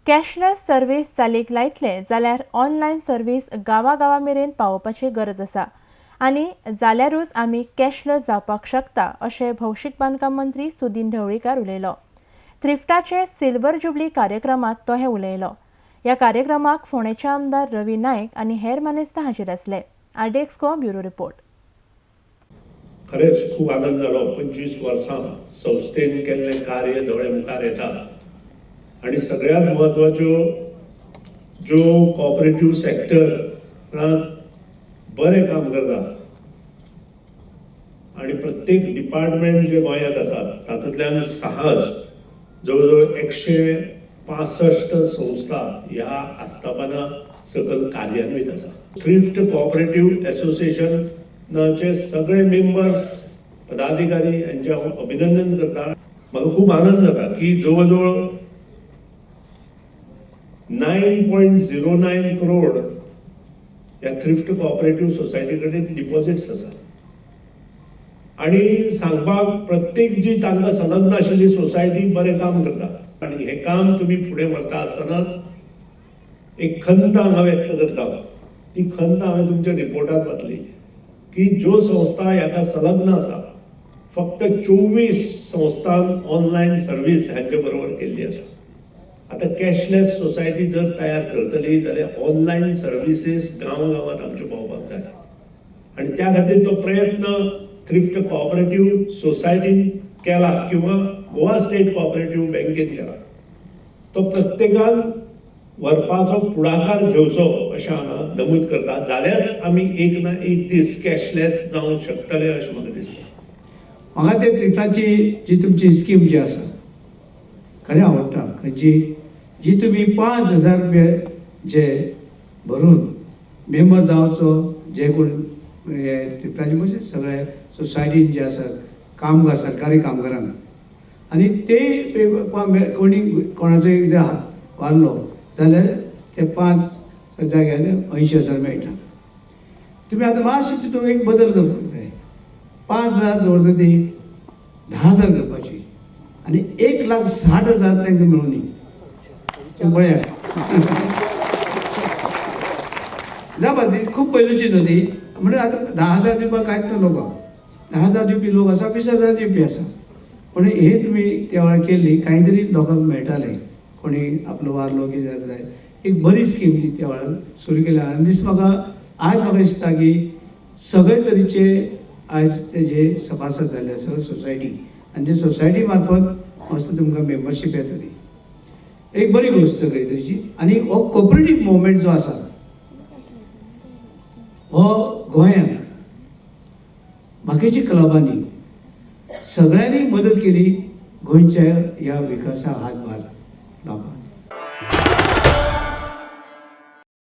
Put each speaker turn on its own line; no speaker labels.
Cashless service चालीक लायतले जाल्यार online service गांवा मेरेन पावोवपाची गरज आसा आनी जाल्यारूच आमी कॅशलेस जावपाक शकता अशें भौशीक बांदकाम मंत्री सुदीन ढवळीकार उलयलो. थ्रिफ्टाचे सिल्वर जुबली कार्यक्रमात तो हे उलयलो. ह्या कार्यक्रमाक फोंडेचे आमदार रवी नायक आनी हेर मानेस्तां हाजीर आसले. आरडेक्सको ब्युरो रिपोर्ट.
खरेंच खूब आनंद जालो. 25 वर्सां संस्थेन केल्लें कार्य दोळे मुखार येता आणि सगळ्यात महत्वाच्यो ज्यो कोऑपरेटिव्ह सेक्टरांत बरें काम करता आणि प्रत्येक डिपार्टमेंट जे गोंयांत आसा तातूंतल्यान सहज जवळजवळ 165 संस्था ह्या आस्थापना सकल कार्यान्वित आसा. थ्रिफ्ट कोऑपरेटिव्ह एसोसिएशनाचे सगळे मेंबर्स पदाधिकारी यांचे हांव अभिनंदन करता. म्हाका खूब आनंद जाता की जवळजवळ 9.09 करोड या थ्रिफ्ट कोऑपरेटिव्ह सोसायटी कडेन डिपॉझिट्स आसा आणि सांगपाक प्रत्येक जी तांकां संलग्न आशिल्ली सोसायटी बरें काम करता आणि हे काम तुम्ही फुडें व्हरता आसतनाच एक खंत हांगा व्यक्त करता. ती खंत हांवें तुमच्या रिपोर्टात वाचली की ज्यो संस्था ह्याका संलग्न आसा फक्त 24 संस्थांक ऑनलायन सर्व्हिस हांचे बरोबर केल्ली आसा. आता कॅशलेस सोसायटी जर तयार करतली जाल्यार ऑनलायन सर्व्हिसेस गांवांत आमच्यो पावपाक जाय आणि त्या खातीर तो प्रयत्न थ्रिफ्ट कोऑपरेटिव्ह सोसायटीन केला किंवा गोवा स्टेट कोऑपरेटिव्ह बँकेन केला. तो प्रत्येकान व्हरपाचो फुडाकार घेवचो अशें हांगा नमूद करता. जाल्यारच आमी एक ना एक दीस कॅशलेस जावंक शकतले अशें म्हाका दिसता.
म्हाका ते थ्रिफ्टाची जी तुमची स्कीम जी आसा खरें आवडटा. जी तुम्ही 5,000 रुपया जे भरून मेंबर जावचो जे कोण थ्रिफ्टाचे म्हणजे सगळे सोसायटीन जे आसा कामगार सरकारी कामगारांक आनी ते कोणी कोणाचो वारलो जाल्यार ते 5 जाग्यार 80,000 मेळटा. तुम्ही आतां मातशें तितून एक बदल करपाक जाय. 5,000 दवरता ती 10,000 करपाची आनी 1,60,000 तांकां मेळूनी पळयात. जावपा ती खूब पयलूची न्हू ती म्हणजे आतां 10,000 दिवपाक कांयच नको. 10,000 दिवपी लोक आसा 20,000 दिवपी आसा पण हे तुम्ही त्या वेळार केल्ली कांय तरी लोकांक मेळटालें. कोणी आपलो वारलो कितें जाता जाय एक बरी स्कीम ती त्या वेळार सुरू केल्या आनी म्हाका दिसता की सगळे तरेचे आयज तेजे सभासद जाले सगळे सोसायटी आनी ते सोसायटी मार्फत मस्त तुमकां मेंबरशीप येतली. एक बरी गोष्ट खंय तरीची. आनी हो कोऑपरेटिव्ह मुवमेंट जो आसा हो गोंयांत बाकीच्या क्लबांनी सगळ्यांनी मदत केली गोंयच्या ह्या विकासाक हातभार लावपाक.